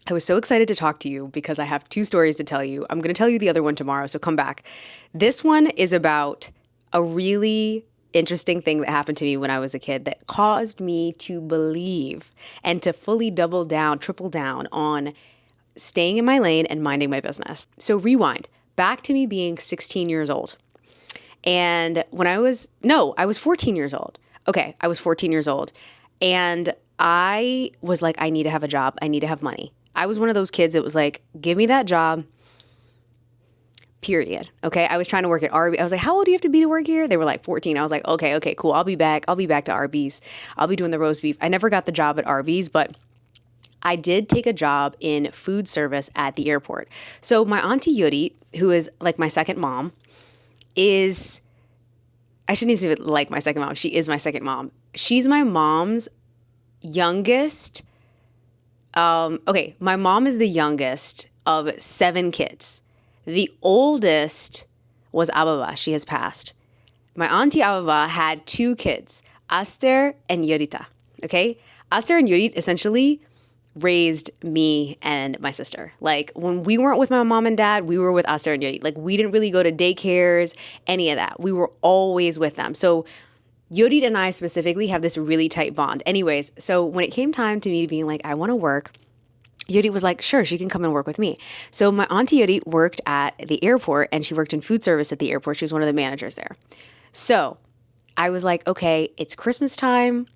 I was so excited to talk to you because I have two stories to tell you. I'm going to tell you the other one tomorrow, so come back. This one is about a really interesting thing that happened to me when I was a kid that caused me to believe and to fully double down, triple down on staying in my lane and minding my business. So rewind back to me being 16 years old. And when I was 14 years old. Okay, I was 14 years old. And I was like, I need to have a job. I need to have money. I was one of those kids that was like, give me that job, period. Okay, I was trying to work at Arby's. I was like, how old do you have to be to work here? They were like 14. I was like, okay, cool. I'll be back. I'll be back to Arby's. I'll be doing the roast beef. I never got the job at Arby's, but I did take a job in food service at the airport. So my auntie Yuri, who is like my second mom, is I shouldn't even like my second mom. She is my second mom. She's my mom's youngest. Okay, my mom is the youngest of 7 kids. The oldest was Ababa. She has passed. My auntie Ababa had 2 kids, Aster and Yorita. Okay? Aster and Yorit essentially raised me and my sister. Like when we weren't with my mom and dad, we were with Aster and Yorit. Like we didn't really go to daycares, any of that. We were always with them. So Yorit and I specifically have this really tight bond. Anyways, so when it came time to me being like, I want to work, Yuri was like, sure, she can come and work with me. So my auntie Yuri worked at the airport and she worked in food service at the airport. She was one of the managers there. So I was like, okay, it's Christmas time.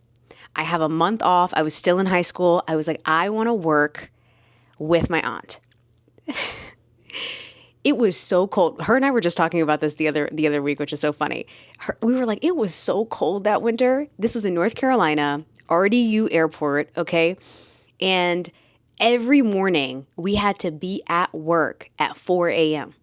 I have a month off. I was still in high school. I was like, I want to work with my aunt. It was so cold. Her and I were just talking about this the other week, which is so funny. We were like, it was so cold that winter. This was in North Carolina, RDU airport, okay? And every morning we had to be at work at 4 a.m.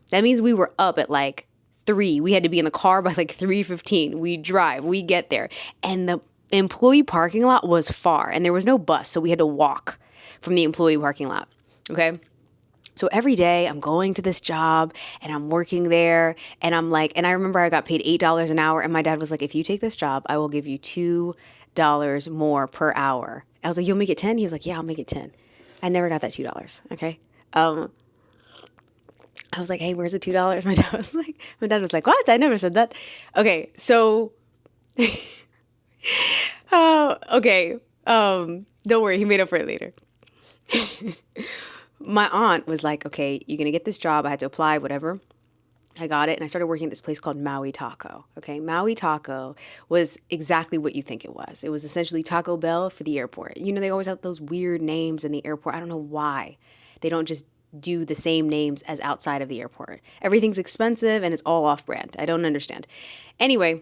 That means we were up at like 3. We had to be in the car by like 3:15. We drive, we get there. And the employee parking lot was far and there was no bus. So we had to walk from the employee parking lot, okay? So every day I'm going to this job and I'm working there and I'm like, and I remember I got paid $8 an hour and my dad was like, if you take this job, I will give you $2 more per hour. I was like, you'll make it 10? He was like, yeah, I'll make it 10. I never got that $2, okay? I was like, hey, where's the $2? My dad was like, what? I never said that. Okay, so, okay, don't worry, he made up for it later. My aunt was like, okay, you're going to get this job. I had to apply, whatever. I got it. And I started working at this place called Maui Taco. Okay. Maui Taco was exactly what you think it was. It was essentially Taco Bell for the airport. You know, they always have those weird names in the airport. I don't know why they don't just do the same names as outside of the airport. Everything's expensive and it's all off brand. I don't understand. Anyway,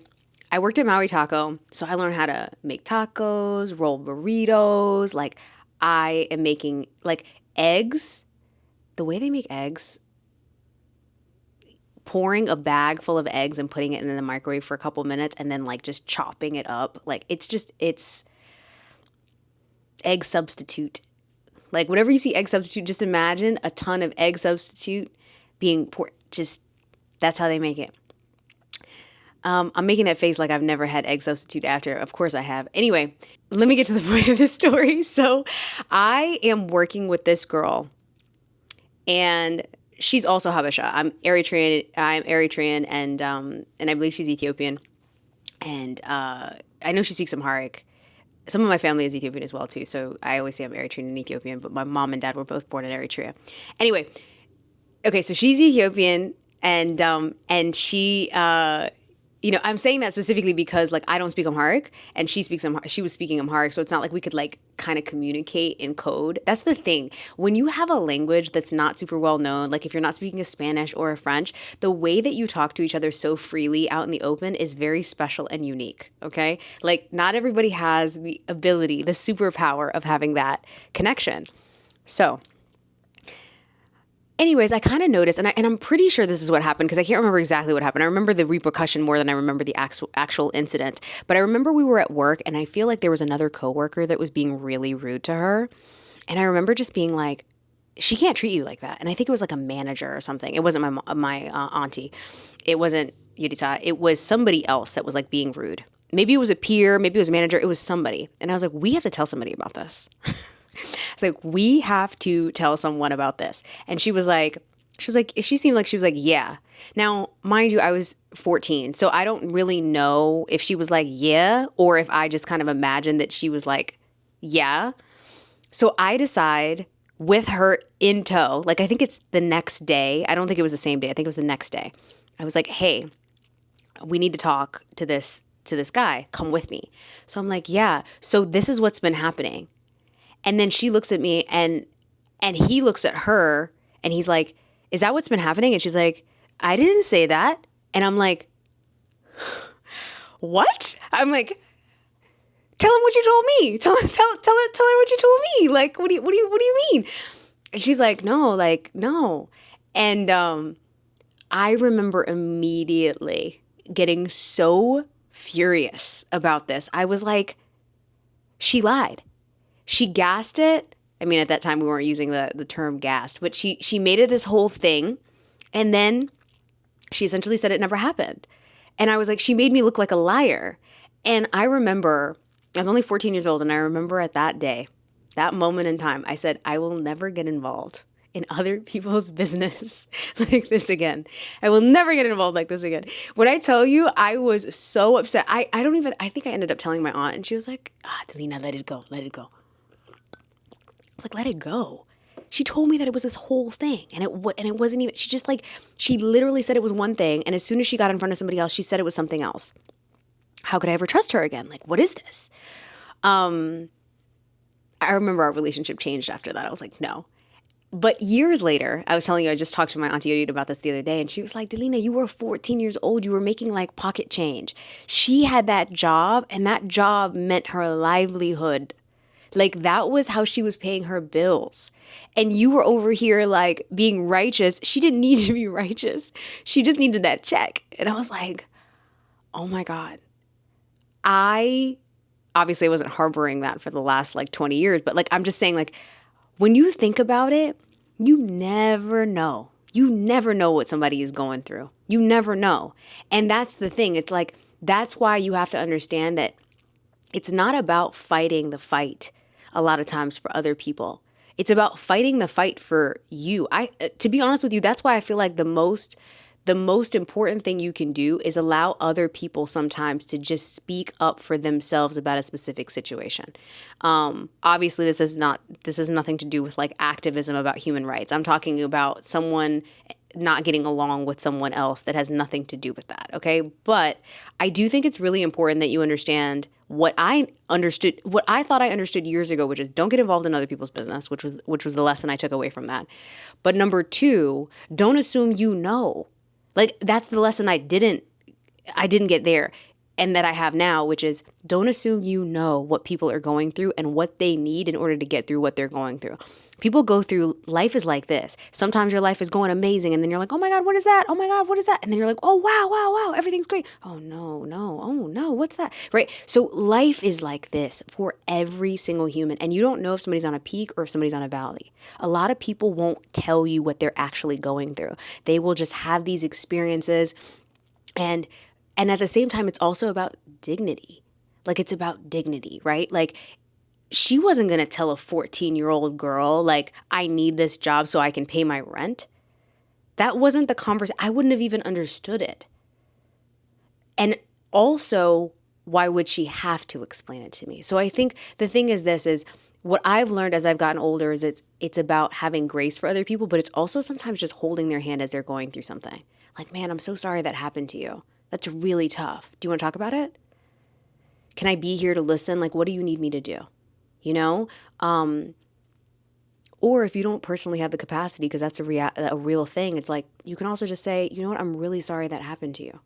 I worked at Maui Taco. So I learned how to make tacos, roll burritos. Like I am making like eggs, the way they make eggs, pouring a bag full of eggs and putting it in the microwave for a couple minutes and then like just chopping it up. Like it's egg substitute. Like whatever you see egg substitute, just imagine a ton of egg substitute being poured. Just that's how they make it. I'm making that face like I've never had egg substitute after. Of course I have. Anyway, let me get to the point of this story. So I am working with this girl and she's also Habesha. I'm Eritrean and I believe she's Ethiopian. And I know she speaks Amharic. Some of my family is Ethiopian as well too. So I always say I'm Eritrean and Ethiopian, but my mom and dad were both born in Eritrea. Anyway, okay, so she's Ethiopian and she you know, I'm saying that specifically because like I don't speak Amharic and she was speaking Amharic. So it's not like we could like kind of communicate in code. That's the thing. When you have a language that's not super well known, like if you're not speaking a Spanish or a French, the way that you talk to each other so freely out in the open is very special and unique. Okay. Like not everybody has the ability, the superpower of having that connection. So anyways, I kind of noticed, and I'm pretty sure this is what happened because I can't remember exactly what happened. I remember the repercussion more than I remember the actual incident. But I remember we were at work, and I feel like there was another coworker that was being really rude to her. And I remember just being like, she can't treat you like that. And I think it was like a manager or something. It wasn't my auntie. It wasn't Yurita. It was somebody else that was like being rude. Maybe it was a peer. Maybe it was a manager. It was somebody. And I was like, we have to tell somebody about this. It's like, we have to tell someone about this. And she seemed like she was like, yeah. Now, mind you, I was 14, so I don't really know if she was like, yeah, or if I just kind of imagined that she was like, yeah. So I decide with her in tow, like I think it's the next day. I don't think it was the same day. I think it was the next day. I was like, hey, we need to talk to this guy. Come with me. So I'm like, yeah. So this is what's been happening. And then she looks at me and he looks at her and he's like, is that what's been happening? And she's like, I didn't say that. And I'm like, what? I'm like, tell him what you told me. Tell her what you told me. Like, what do you mean? And she's like, no. And I remember immediately getting so furious about this. I was like, she lied. She gassed it. I mean, at that time we weren't using the term gassed, but she made it this whole thing. And then she essentially said it never happened. And I was like, she made me look like a liar. And I remember, I was only 14 years old, and I remember at that day, that moment in time, I said, I will never get involved in other people's business like this again. I will never get involved like this again. When I tell you, I was so upset. I think I ended up telling my aunt, and she was like, Delina, let it go. I was like, let it go. She told me that it was this whole thing, and it wasn't even, she literally said it was one thing, and as soon as she got in front of somebody else, she said it was something else. How could I ever trust her again? Like, what is this? I remember our relationship changed after that. I was like, no. But years later, I was telling you, I just talked to my auntie Odita about this the other day, and she was like, Delina, you were 14 years old. You were making like pocket change. She had that job, and that job meant her livelihood. Like, that was how she was paying her bills. And you were over here like being righteous. She didn't need to be righteous. She just needed that check. And I was like, oh my God. I obviously wasn't harboring that for the last like 20 years, but like, I'm just saying, like, when you think about it, you never know. You never know what somebody is going through. You never know. And that's the thing. It's like, that's why you have to understand that it's not about fighting the fight a lot of times for other people. It's about fighting the fight for you. To be honest with you, that's why I feel like the most important thing you can do is allow other people sometimes to just speak up for themselves about a specific situation. Obviously, this has nothing to do with like activism about human rights. I'm talking about someone not getting along with someone else that has nothing to do with that. Okay. But I do think it's really important that you understand what I thought I understood years ago, which is don't get involved in other people's business, which was the lesson I took away from that. But number two, don't assume you know. Like, that's the lesson I didn't get there, and that I have now, which is don't assume you know what people are going through and what they need in order to get through what they're going through. People go through, life is like this. Sometimes your life is going amazing, and then you're like, oh my God, what is that? Oh my God, what is that? And then you're like, oh wow, everything's great. Oh no, what's that? Right? So life is like this for every single human, and you don't know if somebody's on a peak or if somebody's on a valley. A lot of people won't tell you what they're actually going through. They will just have these experiences, and at the same time, it's also about dignity. Like, it's about dignity, right? Like, she wasn't going to tell a 14-year-old girl, like, I need this job so I can pay my rent. That wasn't the conversation. I wouldn't have even understood it. And also, why would she have to explain it to me? So I think the thing is this is what I've learned as I've gotten older is it's about having grace for other people, but it's also sometimes just holding their hand as they're going through something. Like, man, I'm so sorry that happened to you. That's really tough. Do you want to talk about it? Can I be here to listen? Like, what do you need me to do? You know? Or if you don't personally have the capacity, because that's a real thing, it's like, you can also just say, you know what? I'm really sorry that happened to you.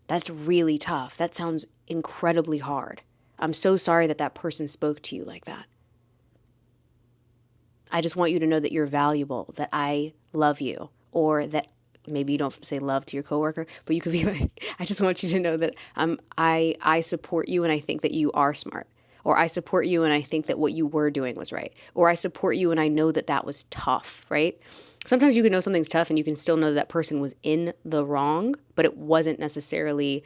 That's really tough. That sounds incredibly hard. I'm so sorry that person spoke to you like that. I just want you to know that you're valuable, that I love you, or that maybe you don't say love to your coworker, but you could be like, I just want you to know that I support you and I think that you are smart. Or I support you and I think that what you were doing was right. Or I support you and I know that was tough, right? Sometimes you can know something's tough and you can still know that person was in the wrong, but it wasn't necessarily,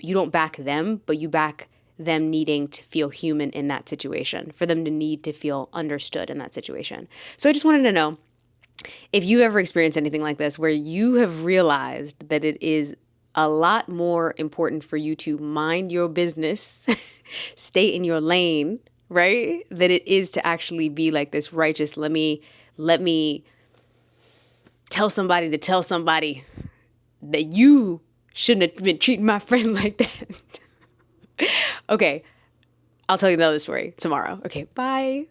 you don't back them, but you back them needing to feel human in that situation, for them to need to feel understood in that situation. So I just wanted to know if you ever experienced anything like this, where you have realized that it is a lot more important for you to mind your business, stay in your lane, right? That it is to actually be like this righteous, let me tell somebody to tell somebody that you shouldn't have been treating my friend like that. Okay, I'll tell you the other story tomorrow. Okay, bye.